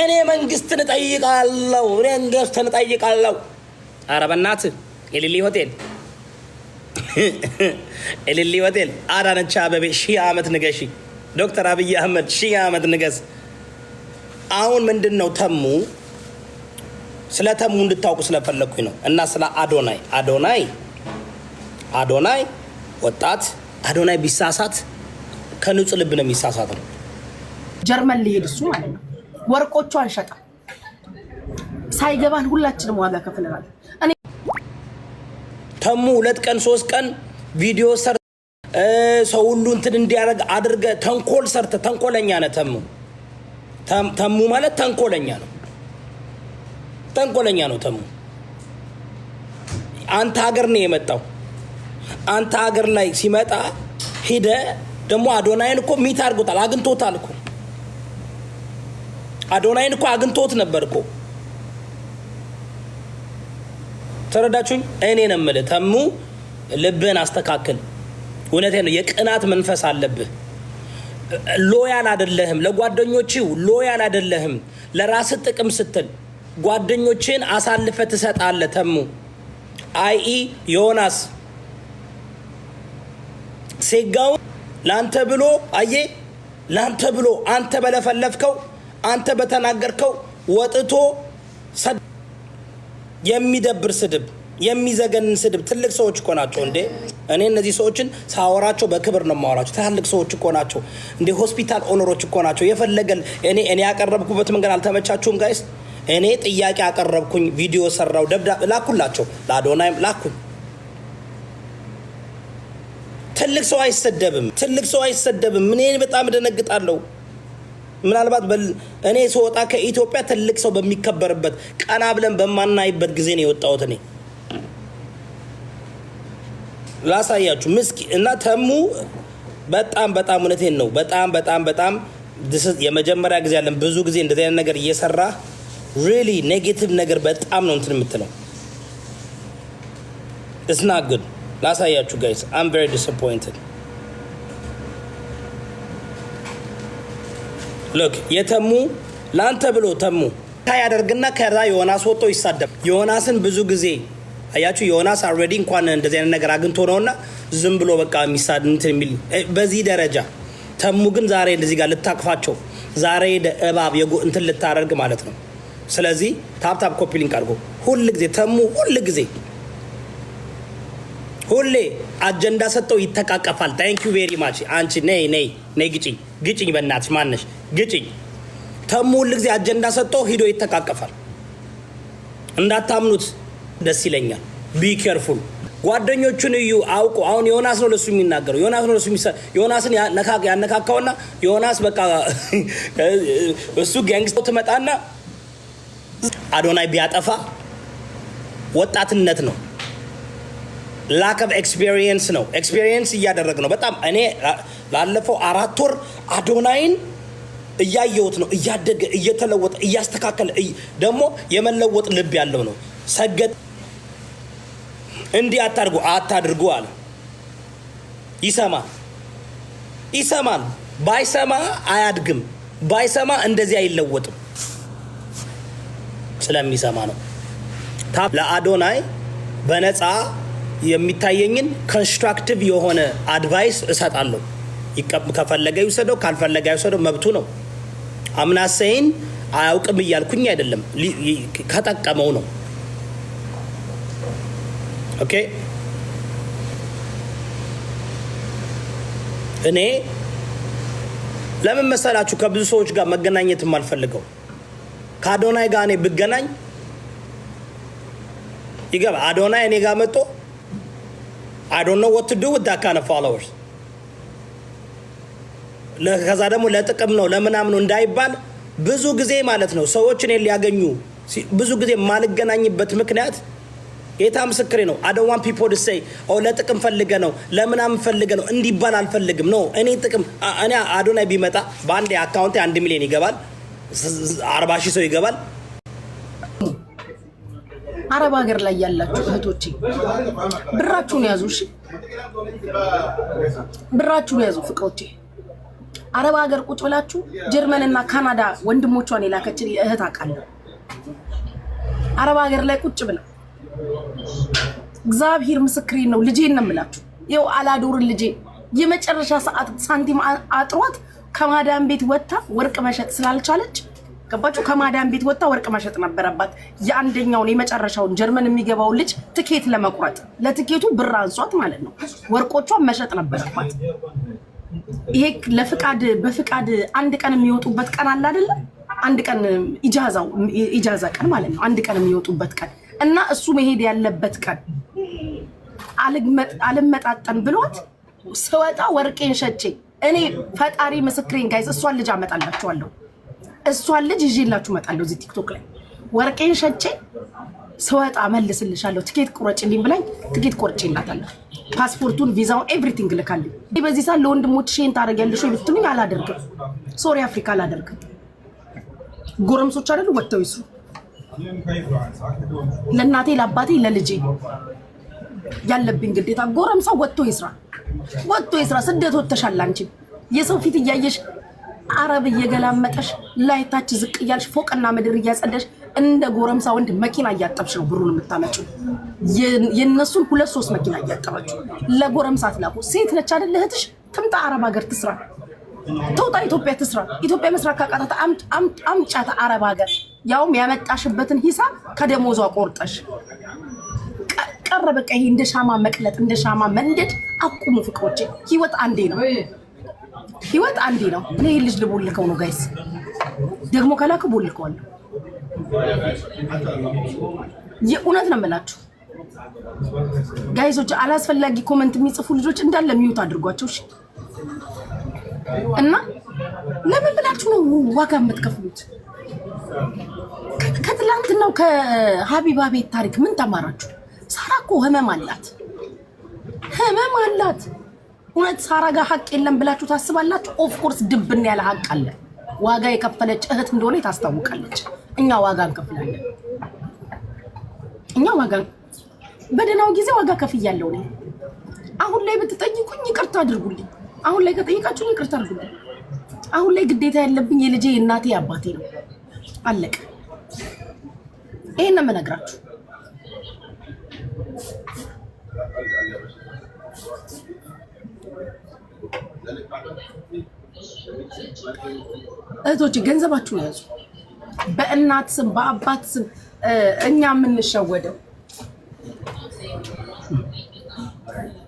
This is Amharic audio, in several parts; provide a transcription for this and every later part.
እኔ መንግስትን እጠይቃለሁ እኔ መንግስትን እጠይቃለሁ ኧረ በእናትህ ኤሊሊ ሆቴል ኤሊሊ ሆቴል አዳነች አቤቤ 1000 ዓመት ንገሺ ዶክተር አብይ አህመድ 1000 ዓመት ንገስ አሁን ምንድነው ተሙ ስለ ተሙ እንድታውቁ ስለፈለኩኝ ነው እና ስለ አዶናይ ወጣት አዶናይ ቢሳሳት ከንጹህ ልብ ነው የሚሳሳተው ጀርመን ሊሄድ እሱ ማለት ነው ወርቆቹ አንሸጣ ሳይገባን ሁላችንም ዋጋ ከፍለናል እኔ ተሙ 2 ቀን 3 ቀን ቪዲዮ ሰር ሰው ሁሉ እንትን እንዲያረግ አድርገ ተንኮል ሰርተ ተንኮለኛ ነህ ተሙ ማለት ተንኮለኛ ነው ተሙ አንተ ሀገር ነው የመጣው አንተ ሀገር ላይ ሲመጣ ሄደ ደግሞ አዶናይን እኮ ሚት አድርጎታል አግንቶታል እኮ አዶናይን እኮ አግንቶት ነበር እኮ ተረዳችሁኝ እኔ ነኝ የምልህ ተሙ ልብህን አስተካክል እውነቴን ነው የቅናት መንፈስ አለብህ ሎያል አይደለህም ለጓደኞችህ ሎያል አይደለህም ለራስ ጥቅም ስትል ጓደኞችን አሳልፈ ትሰጣለህ ተሙ ዮናስ ሴጋው ላንተ ብሎ ላንተ ብሎ አንተ በለፈለፍከው አንተ በተናገርከው ወጥቶ የሚደብር ስድብ የሚዘገንን ስድብ ትልቅ ሰዎች እኮ ናቸው እንዴ እኔ እነዚህ ሰዎችን ሳወራቸው በክብር ነው ማወራቸው ትልቅ ሰዎች እኮ ናቸው እንዴ ሆስፒታል ኦነሮች እኮ ናቸው የፈለገን እኔ ያቀረብኩበት መንገድ አልተመቻችሁም ጋይስ እኔ ጥያቄ አቀረብኩኝ ቪዲዮ ሰራው ደብዳቤ ላኩላቸው ለአዶናይም ላኩኝ ትልቅ ሰው አይሰደብም እኔ በጣም ደነግጣለሁ ምናልባት እኔ ስወጣ ከኢትዮጵያ ትልቅ ሰው በሚከበርበት ቀና ብለን በማናይበት ጊዜ ነው የወጣሁት እኔ ላሳያችሁ ምስኪ እና ተሙ በጣም እውነቴን ነው በጣም የመጀመሪያ ጊዜ ያለን ብዙ ጊዜ እንደዚህ አይነት ነገር እየሰራ really ኔጌቲቭ ነገር በጣም ነው እንትን የምትለው it's not good ላሳያችሁ guys I'm very disappointed look የተሙ ላንተ ብሎ ተሙ ያደርግና ከዛ ዮናስ ወጥቶ ይሳደብ ዮናስን ብዙ ጊዜ አያችሁ ዮናስ already እንኳን እንደዚህ አይነት ነገር አግንቶ ነውና ዝም ብሎ በቃ የሚሳድ እንትን የሚል በዚህ ደረጃ ተሙ ግን ዛሬ እንደዚህ ጋር ልታቅፋቸው ዛሬ እባብ እንትን ልታደርግ ማለት ነው ስለዚህ ታፕ ኮፒ ሊንክ አድርጎ ሁሉ ጊዜ ተሙ ሁሌ አጀንዳ ሰጠው ይተቃቀፋል thank you very much አንቺ ነይ ግጭኝ በእናትሽ ማነሽ ግጭኝ ተሙ ሁሉ ጊዜ አጀንዳ ሰጠው ሂዶ ይተቃቀፋል እንዳታምኑት ደስ ይለኛል be careful ጓደኞቹን እዩ አውቁ አሁን ዮናስ ነው ለሱ የሚናገረው ዮናስን ያነካካውና ዮናስ በቃ እሱ ጋንግስተር ተመጣና አዶናይ ቢያጠፋ ወጣትነት ነው lack of experience ነው experience እያደረግ ነው በጣም እኔ ላለፈው 4 ወር አዶናይን እያየሁት ነው እያደገ እየተለወጠ እያስተካከለ ደግሞ የመለወጥ ልብ ያለው ነው ሰገጥ እንዲህ አታድርጉ አለ ይሰማል ባይሰማ አያድግም ባይሰማ እንደዚህ አይለወጥም ስለሚሰማ ነው ለአዶናይ በነፃ የሚታየኝን ኮንስትራክቲቭ የሆነ አድቫይስ እሰጣለሁ ከፈለገ ይወሰደው ካልፈለገ ይወሰደው መብቱ ነው አምናሰይን አያውቅም እያልኩኝ አይደለም ከጠቀመው ነው ኦኬ እኔ ለምን መሰላችሁ ከብዙ ሰዎች ጋር መገናኘት የማልፈልገው ከአዶናይ ጋር እኔ ብገናኝ ይገባ አዶናይ እኔ ጋር መጥቶ I don't know what to do with that kind of followers ለከዛ ደግሞ ለጥቅም ነው ለምናም ነው እንዳይባል ብዙ ጊዜ ማለት ነው ሰዎች እኔን ሊያገኙ ብዙ ጊዜ ማልገናኝበት ምክንያት ጌታ ምስክሬ ነው I don't want people to say ለጥቅም ፈልገ ነው ለምናም ፈልገ ነው እንዲባል አልፈልግም ነው እኔ ጥቅም እኔ አዶናይ ቢመጣ በአንድ አካውንቴ 1 ሚሊዮን ይገባል 40,000 ሰው ይገባል አረብ ሀገር ላይ ያላችሁ እህቶቼ ብራችሁን ያዙ እሺ ብራችሁን ያዙ ፍቅሮቼ አረብ ሀገር ቁጭ ብላችሁ ጀርመንና ካናዳ ወንድሞቿን የላከችን እህት አውቃለሁ። አረብ ሀገር ላይ ቁጭ ብላ እግዚአብሔር ምስክሬን ነው ልጄን ነው የምላችሁ። ይኸው አላዶርን ልጄ የመጨረሻ ሰዓት ሳንቲም አጥሯት ከማዳም ቤት ወጣ ወርቅ መሸጥ ስላልቻለች ገባችሁ? ከማዳም ቤት ወጣ ወርቅ መሸጥ ነበረባት። የአንደኛውን የመጨረሻውን ጀርመን የሚገባው ልጅ ትኬት ለመቁረጥ ለትኬቱ ብር አንሷት ማለት ነው። ወርቆቿን መሸጥ ነበረባት። ይሄ ለፍቃድ በፍቃድ አንድ ቀን የሚወጡበት ቀን አለ አይደለ? አንድ ቀን ኢጃዛ ቀን ማለት ነው። አንድ ቀን የሚወጡበት ቀን እና እሱ መሄድ ያለበት ቀን አልመጣጠን ብሏት ስወጣ ወርቄን ሸጬ እኔ ፈጣሪ ምስክሬን ጋይስ እሷን ልጅ አመጣላችኋለሁ። እሷን ልጅ ይዤላችሁ እመጣለሁ እዚህ ቲክቶክ ላይ ወርቄን ሸጬ ስወጣ መልስልሻለሁ ትኬት ቁረጭልኝ ብላኝ ትኬት ቆርጬላታለሁ። ፓስፖርቱን ቪዛውን ኤቭሪቲንግ ልካልኝ። በዚህ ሰዓት ለወንድሞች ሼን ታደርጊያለሽ ወይ ብትሉኝ አላደርግም። ሶሪ አፍሪካ አላደርግም። ጎረምሶች አይደሉ ወጥተው ይስሩ። ለእናቴ ለአባቴ ለልጄ ያለብኝ ግዴታ ጎረምሳው ወጥቶ ይስራ፣ ወጥቶ ይስራ። ስደት ወጥተሻል አንቺ የሰው ፊት እያየሽ አረብ እየገላመጠሽ ላይታች ዝቅ እያልሽ ፎቅና ምድር እያጸደሽ እንደ ጎረምሳ ወንድ መኪና እያጠብሽ ነው ብሩን የምታመጪው። የነሱን 2-3 መኪና እያጠባችሁ ለጎረምሳ አትላኩ። ሴት ነች አይደል እህትሽ? ትምጣ አረብ ሀገር ትስራ፣ ተውጣ ኢትዮጵያ ትስራ። ኢትዮጵያ መስራት ካቃታት አምጫት አረብ ሀገር፣ ያውም ያመጣሽበትን ሂሳብ ከደሞዟ ቆርጠሽ ቀረ። በቃ ይሄ እንደ ሻማ መቅለጥ እንደ ሻማ መንደድ አቁሙ ፍቅሮቼ። ህይወት አንዴ ነው፣ ህይወት አንዴ ነው። እኔ ልጅ ልቦልከው ነው ጋይስ፣ ደግሞ ከላክ ቦልከዋለሁ። የእውነት ነው የምላችሁ ጋይሶች። አላስፈላጊ ኮሜንት የሚጽፉ ልጆች እንዳለ ሚዩት አድርጓቸው እሺ። እና ለምን ብላችሁ ነው ዋጋ የምትከፍሉት? ከትላንትናው ከሀቢባ ቤት ታሪክ ምን ተማራችሁ? ሳራ እኮ ህመም አላት፣ ህመም አላት። እውነት ሳራ ጋር ሀቅ የለም ብላችሁ ታስባላችሁ? ኦፍኮርስ ድብን ያለ ሀቅ አለ። ዋጋ የከፈለች እህት እንደሆነ ታስታውቃለች። እኛ ዋጋ እንከፍላለን። እኛ ዋጋ በደህናው ጊዜ ዋጋ ከፍያለሁ እኔ። አሁን ላይ ብትጠይቁኝ ይቅርታ አድርጉልኝ። አሁን ላይ ከጠይቃችሁኝ ይቅርታ አድርጉልኝ። አሁን ላይ ግዴታ ያለብኝ የልጄ እናቴ አባቴ ነው። አለቀ። ይሄን ነው የምነግራችሁ። እህቶች ገንዘባችሁን ያዙ። በእናት ስም በአባት ስም እኛ የምንሸወደው።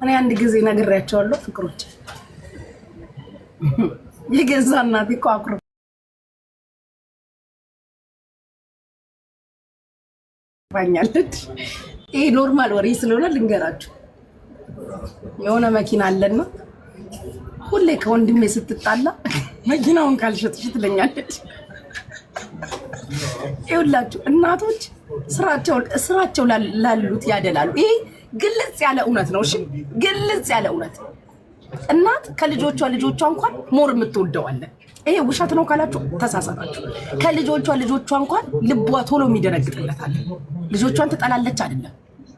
እኔ አንድ ጊዜ ነግሬያቸዋለሁ ፍቅሮች፣ የገዛ እናቴ እኮ አኩርፋኛለች። ይሄ ኖርማል ወሬ ስለሆነ ልንገራችሁ። የሆነ መኪና አለና ሁሌ ከወንድሜ ስትጣላ መኪናውን ካልሸጥሽ ትለኛለች። ይኸውላችሁ እናቶች ስራቸው ላሉት ያደላሉ። ይሄ ግልጽ ያለ እውነት ነው። እሺ ግልጽ ያለ እውነት። እናት ከልጆቿ እንኳን ሞር የምትወደዋለን። ይሄ ውሸት ነው ካላችሁ ተሳሳታችሁ። ከልጆቿ እንኳን ልቧ ቶሎ የሚደነግጥለታል። ልጆቿን ትጠላለች አይደለም፣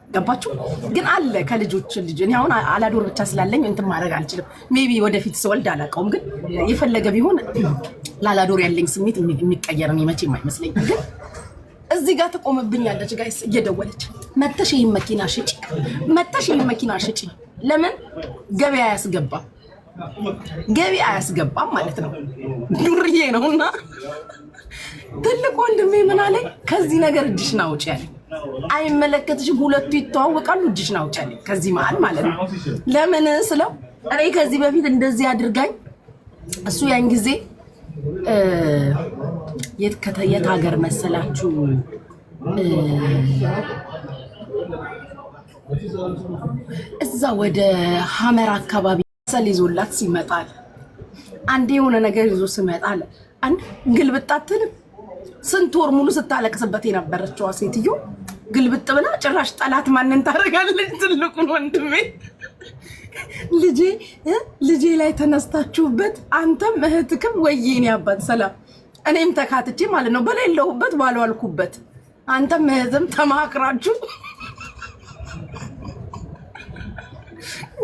ገባችሁ? ግን አለ ከልጆች ልጅ። እኔ አሁን አላዶር ብቻ ስላለኝ እንትን ማድረግ አልችልም። ሜቢ ወደፊት ስወልድ አላውቀውም። ግን የፈለገ ቢሆን ላላዶር ያለኝ ስሜት የሚቀየር ነው መቼም አይመስለኝም። ግን እዚህ ጋር ትቆምብኛለች ጋይስ እየደወለች መተሽ ይሄን መኪና ሽጪ፣ መተሽ ይሄን መኪና ሽጪ። ለምን ገበያ አያስገባም ማለት ነው። ዱርዬ ነውና ትልቅ ወንድሜ ምን አለኝ፣ ከዚህ ነገር እጅሽን አውጪ ያለኝ። አይመለከትሽም፣ ሁለቱ ይተዋወቃሉ። እጅሽን አውጪ ያለኝ ከዚህ መሀል ማለት ነው። ለምን ስለው እኔ ከዚህ በፊት እንደዚህ አድርጋኝ እሱ ያን ጊዜ የት ሀገር መሰላችሁ? እዛ ወደ ሐመር አካባቢ ሰል ይዞላት ሲመጣል አንዴ የሆነ ነገር ይዞ ሲመጣል አንድ ግልብጥ አትልም። ስንት ወር ሙሉ ስታለቅስበት የነበረችዋ ሴትዮ ግልብጥ ብላ ጭራሽ ጠላት ማንን ታደርጋለች? ትልቁን ወንድሜ ልጄ ላይ ተነስታችሁበት አንተም እህትክም ወይኔ አባት ሰላም እኔም ተካትቼ ማለት ነው በሌለውበት ባልዋልኩበት አንተም እህትም ተማክራችሁ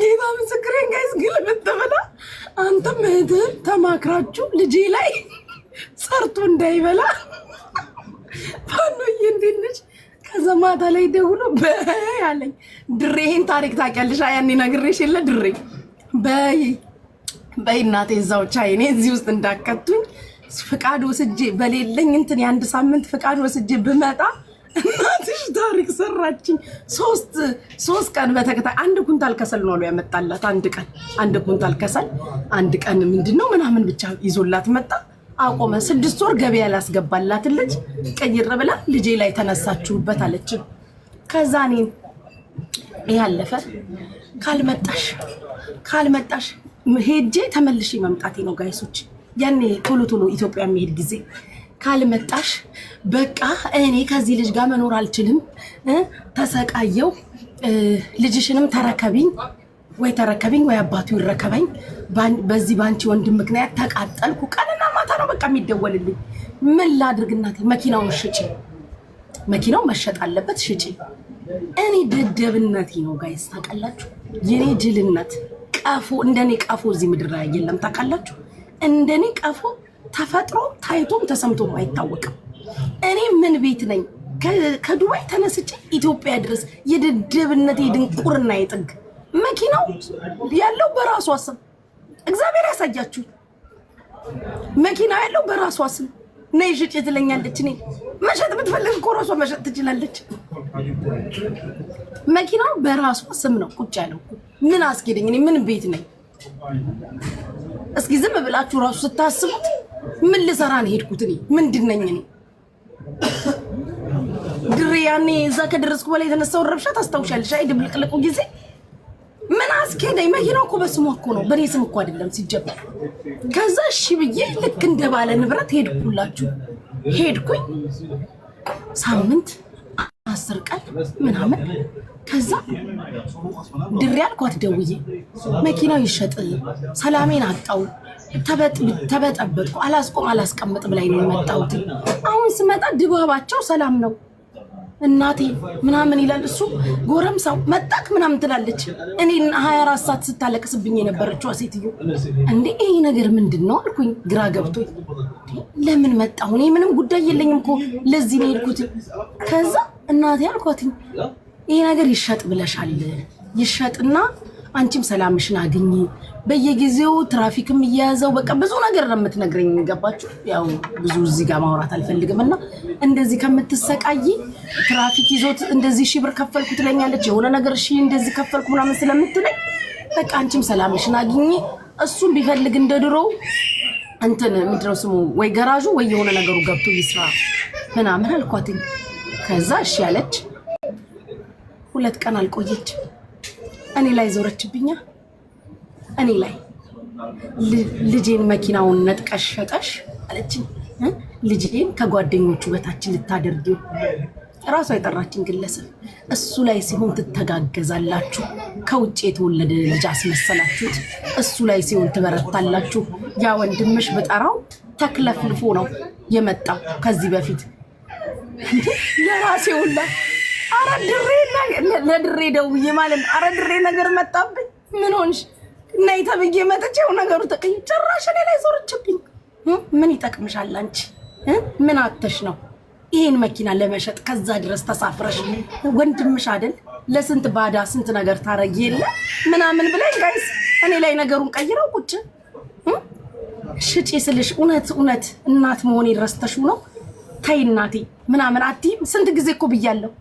ጌታ ምስክሬን ጋይስ ግልብጥ ብላ አንተም እህትህም ተማክራችሁ ልጄ ላይ ሰርቶ እንዳይበላ ፋኖዬ እንዴት ነሽ? ከዛ ማታ ላይ ደውሎ በያለኝ ድሬን ታሪክ ታውቂያለሽ? ያኔ ነግሬሽ የለ ድሬ በይ እናቴ እዛው ቻይኔ እዚህ ውስጥ እንዳከቱኝ ፍቃድ ወስጄ በሌለኝ እንትን የአንድ ሳምንት ፍቃድ ወስጄ ብመጣ እናትሽ ታሪክ ሰራችኝ። ሶስት ቀን በተከታታይ 1 ኩንታል ከሰል ነው ያመጣላት። አንድ ኩንታል ከሰል አንድ ቀን ምንድነው ምናምን ብቻ ይዞላት መጣ። አቆመ። 6 ወር ገበያ ላስገባላት ልጅ ቀይር ብላ ልጄ ላይ ተነሳችሁበት አለች። ከዛ እኔን ያለፈ ካልመጣሽ ሄጄ ተመልሼ መምጣቴ ነው ጋይሶች። ያኔ ቶሎ ኢትዮጵያ የሚሄድ ጊዜ ካልመጣሽ በቃ እኔ ከዚህ ልጅ ጋር መኖር አልችልም፣ ተሰቃየው፣ ልጅሽንም ተረከቢኝ ወይ አባቱ ይረከበኝ፣ በዚህ ባንቺ ወንድም ምክንያት ተቃጠልኩ። ቀንና ማታ ነው በቃ የሚደወልልኝ። ምን ላድርግ እናቴ? መኪናውን ሽጪ፣ መኪናው መሸጥ አለበት ሽጪ። እኔ ደደብነቴ ነው ጋይስ ታውቃላችሁ። የኔ ጅልነት ቀፎ እንደኔ ቀፎ እዚህ ምድር ላይ የለም ታውቃላችሁ። እንደኔ ቀፎ ተፈጥሮ ታይቶም ተሰምቶም አይታወቅም። እኔ ምን ቤት ነኝ? ከዱባይ ተነስቼ ኢትዮጵያ ድረስ የደደብነቴ ድንቁርና የጥግ መኪናው ያለው በራሷ ስም እግዚአብሔር ያሳያችሁ። መኪና ያለው በራሷ ስም ነይ ሽጪ ትለኛለች። እኔ መሸጥ ብትፈልግ እኮ ራሷ መሸጥ ትችላለች። መኪናው በራሷ ስም ነው ቁጭ ያለው። ምን አስኬደኝ? እኔ ምን ቤት ነኝ? እስኪ ዝም ብላችሁ ራሱ ስታስቡት ምን ልሰራ ነው ሄድኩት? እኔ ምንድን ነኝ? እኔ ድሬ ያኔ እዛ ከደረስኩ በላይ የተነሳው ረብሻ ታስታውሻለሽ? አይ ድብልቅልቁ ጊዜ ምን አስኬደኝ? መኪናው እኮ በስሟ እኮ ነው፣ በኔ ስም እኮ አይደለም ሲጀመር። ከዛ እሺ ብዬ ልክ እንደ ባለ ንብረት ሄድኩኝ ሳምንት 10 ቀን ምናምን። ከዛ ድሬ አልኳት ደውዬ መኪናው ይሸጥ፣ ሰላሜን አጣው፣ ተበጠበጥኩ፣ አላስቀምጥ ብላኝ ነው የመጣሁት። አሁን ስመጣ ድባባቸው ሰላም ነው እናቴ ምናምን ይላል እሱ። ጎረምሳው መጣክ ምናምን ትላለች። እኔ 24 ሰዓት ስታለቅስብኝ የነበረችው ሴትዮ እንዴ ይሄ ነገር ምንድነው አልኩኝ፣ ግራ ገብቶኝ። ለምን መጣሁ? እኔ ምንም ጉዳይ የለኝም እኮ ለዚህ ነው የሄድኩት። ከዛ እናቴ አልኳትኝ ይሄ ነገር ይሸጥ ብለሻል፣ ይሸጥና አንቺም ሰላምሽን አግኝ፣ በየጊዜው ትራፊክም እያያዘው በቃ ብዙ ነገር ነው የምትነግረኝ። ገባችሁ? ያው ብዙ እዚህ ጋር ማውራት አልፈልግምና እንደዚህ ከምትሰቃይ ትራፊክ ይዞት እንደዚህ 1000 ብር ከፈልኩ ትለኛለች፣ የሆነ ነገር እሺ እንደዚህ ከፈልኩ ምናምን ስለምትለኝ በቃ አንቺም ሰላምሽን አግኝ፣ እሱም ቢፈልግ እንደ ድሮ እንትን ምንድነው ስሙ ወይ ገራዡ ወይ የሆነ ነገሩ ገብቶ ይስራ ምናምን አልኳትኝ። ከዛ እሺ ያለች 2 ቀን አልቆየች፣ እኔ ላይ ዞረችብኛ። እኔ ላይ ልጄን መኪናውን ነጥቀሽ ሸጠሽ አለችኝ። ልጄን ከጓደኞቹ በታችን ልታደርጊው። ራሷ የጠራችን ግለሰብ እሱ ላይ ሲሆን ትተጋገዛላችሁ፣ ከውጭ የተወለደ ልጅ አስመሰላችሁት። እሱ ላይ ሲሆን ትበረታላችሁ። ያ ወንድምሽ ብጠራው ተክለፍልፎ ነው የመጣው ከዚህ በፊት ለራሴ ሁላ አረ ድሬ ለድሬ ደውዬ ማለት ነው። አረ ድሬ ነገር መጣብኝ፣ ምን ሆንሽ ነይ ተብዬ መጥቼው ነገሩ ተቀይ ጭራሽ እኔ ላይ ዞረችብኝ። ምን ይጠቅምሻል አንቺ? ምን አተሽ ነው ይሄን መኪና ለመሸጥ ከዛ ድረስ ተሳፍረሽ? ወንድምሽ አይደል ለስንት ባዳ ስንት ነገር ታረጊ የለ ምናምን ብለኝ ጋይስ እኔ ላይ ነገሩን ቀይረው ቁጭ ሽጪ ስልሽ እውነት እናት መሆኔ ረስተሽው ነው? ተይ እናቴ ምናምን አትይም? ስንት ጊዜ እኮ ብያለሁ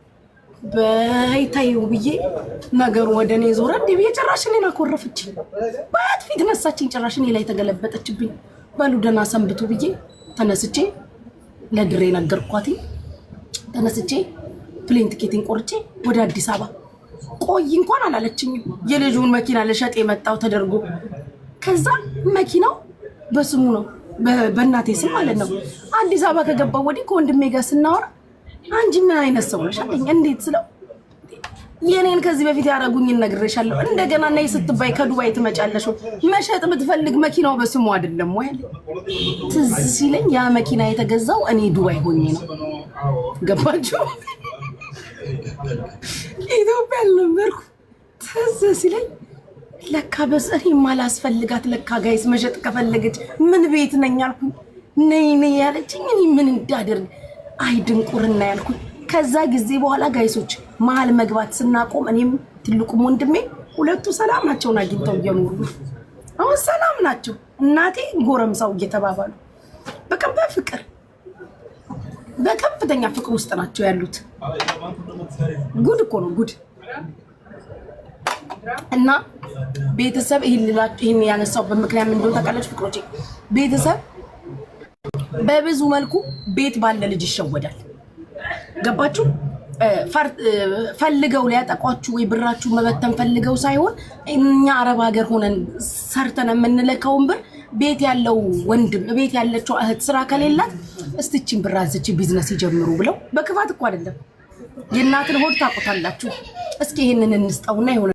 በይታዩ ብዬ ነገሩ ወደ እኔ ዞረ። እንዴ ብዬ ጭራሽ እኔን አኮረፈችኝ፣ ባት ፊት ነሳችኝ፣ ጭራሽ እኔ ላይ ተገለበጠችብኝ። በሉ ደህና ሰንብቱ ብዬ ተነስቼ ለድሬ ነገርኳት። ተነስቼ ፕሌን ቲኬቲን ቆርጬ ወደ አዲስ አበባ ቆይ እንኳን አላለችኝም። የልጁን መኪና ለሸጥ የመጣው ተደርጎ ከዛ መኪናው በስሙ ነው በእናቴ ስም ማለት ነው። አዲስ አበባ ከገባው ወዲህ ከወንድሜ ጋር ስናወራ አንቺ ምን አይነት ሰው ነሽ አለኝ። እንዴት ስለው የኔን ከዚህ በፊት ያረጉኝን ነግሬሻለሁ፣ እንደገና ነይ ስትባይ ከዱባይ ትመጫለሽ፣ መሸጥ ብትፈልግ መኪናው በስሙ አይደለም ወይ አለ። ትዝ ሲለኝ ያ መኪና የተገዛው እኔ ዱባይ ሆኜ ነው። ገባችሁ? ኢትዮጵያ አልነበርኩ። ትዝ ሲለኝ ለካ በሰሪ ማላስፈልጋት ለካ ጋይስ መሸጥ ከፈለገች ምን ቤት ነኝ አልኩኝ። ነይ ያለችኝ እኔ ምን እንዳደርግ አይድንቁርና ያልኩኝ። ከዛ ጊዜ በኋላ ጋይሶች መሀል መግባት ስናቆም እኔም ትልቁም ወንድሜ ሁለቱ ሰላማቸውን አግኝተው እየኖሩ ነው። አሁን ሰላም ናቸው። እናቴ ጎረምሳው እየተባባሉ በቃ በፍቅር በከፍተኛ ፍቅር ውስጥ ናቸው ያሉት። ጉድ እኮ ነው ጉድ። እና ቤተሰብ ይሄን ያነሳው በምክንያት ምን እንደሆነ ታውቃለች ፍቅሮቼ? ቤተሰብ በብዙ መልኩ ቤት ባለ ልጅ ይሸወዳል። ገባችሁ? ፈልገው ሊያጠቋችሁ ወይ ብራችሁ መበተን ፈልገው ሳይሆን እኛ አረብ ሀገር ሆነን ሰርተን የምንለካውን ብር ቤት ያለው ወንድም ቤት ያለችው እህት ስራ ከሌላት እስቲቺን ብር አንስቺ ቢዝነስ ይጀምሩ ብለው በክፋት እኮ አይደለም። የእናትን ሆድ ታቆታላችሁ። እስኪ ይሄንን እንስጠውና